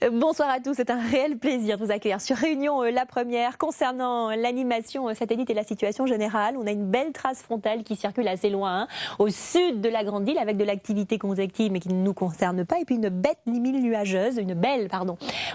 Bonsoir à tous, c'est un réel plaisir de vous accueillir sur Réunion la première. Concernant l'animation satellite et la situation générale, on a une belle trace frontale qui circule assez loin, au sud de la grande île, avec de l'activité convective mais qui ne nous concerne pas, et puis une belle nuageuse,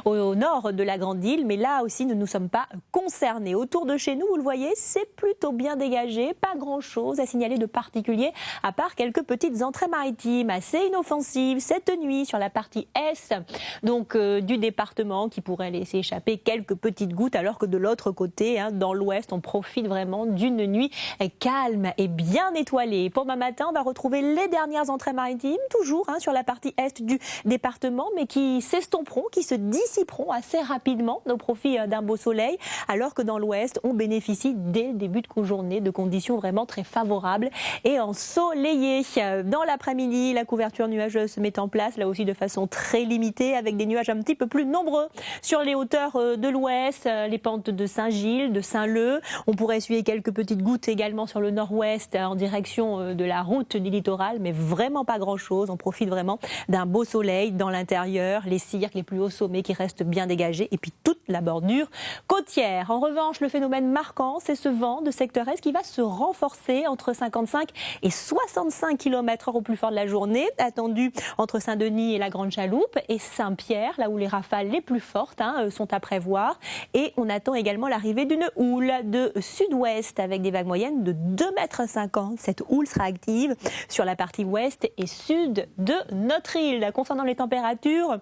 au nord de la grande île, mais là aussi nous ne sommes pas concernés. Autour de chez nous, vous le voyez, c'est plutôt bien dégagé, pas grand chose à signaler de particulier, à part quelques petites entrées maritimes assez inoffensives cette nuit sur la partie est, donc du département, qui pourrait laisser échapper quelques petites gouttes, alors que de l'autre côté, dans l'ouest, on profite vraiment d'une nuit calme et bien étoilée. Pour demain matin, on va retrouver les dernières entrées maritimes, toujours sur la partie est du département, mais qui s'estomperont, qui se dissiperont assez rapidement au profit d'un beau soleil, alors que dans l'ouest, on bénéficie dès le début de journée de conditions vraiment très favorables et ensoleillées. Dans l'après-midi, la couverture nuageuse se met en place, là aussi de façon très limitée, avec des nuages un petit peu plus nombreux sur les hauteurs de l'ouest, les pentes de Saint-Gilles, de Saint-Leu. On pourrait essuyer quelques petites gouttes également sur le nord-ouest en direction de la route du littoral, mais vraiment pas grand-chose. On profite vraiment d'un beau soleil dans l'intérieur, les cirques, les plus hauts sommets qui restent bien dégagés, et puis toute la bordure côtière. En revanche, le phénomène marquant, c'est ce vent de secteur est qui va se renforcer entre 55 et 65 km/h au plus fort de la journée, attendu entre Saint-Denis et la Grande Chaloupe et Saint-Pierre, là où les rafales les plus fortes sont à prévoir. Et on attend également l'arrivée d'une houle de sud-ouest avec des vagues moyennes de 2,50 m. Cette houle sera active sur la partie ouest et sud de notre île. Concernant les températures,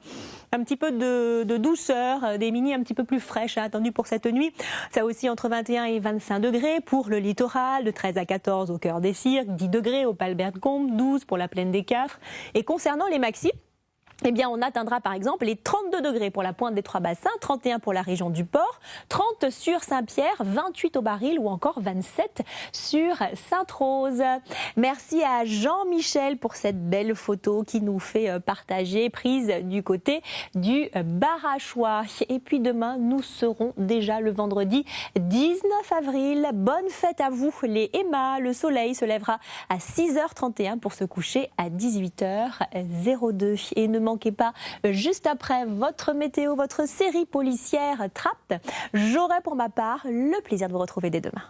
un petit peu de douceur, des mini un petit peu plus fraîches attendues pour cette nuit. Ça aussi entre 21 et 25 degrés pour le littoral, de 13 à 14 au cœur des cirques, 10 degrés au Palbert-de-Combe, 12 pour la plaine des Cafres. Et concernant les maxis, on atteindra par exemple les 32 degrés pour la pointe des Trois-Bassins, 31 pour la région du Port, 30 sur Saint-Pierre, 28 au Baril ou encore 27 sur Sainte-Rose. Merci à Jean-Michel pour cette belle photo qui nous fait partager, prise du côté du Barachois. Et puis demain, nous serons déjà le vendredi 19 avril. Bonne fête à vous les Emma. Le soleil se lèvera à 6h31 pour se coucher à 18h02. Et ne manquez pas, juste après votre météo, votre série policière Trapped, j'aurai pour ma part le plaisir de vous retrouver dès demain.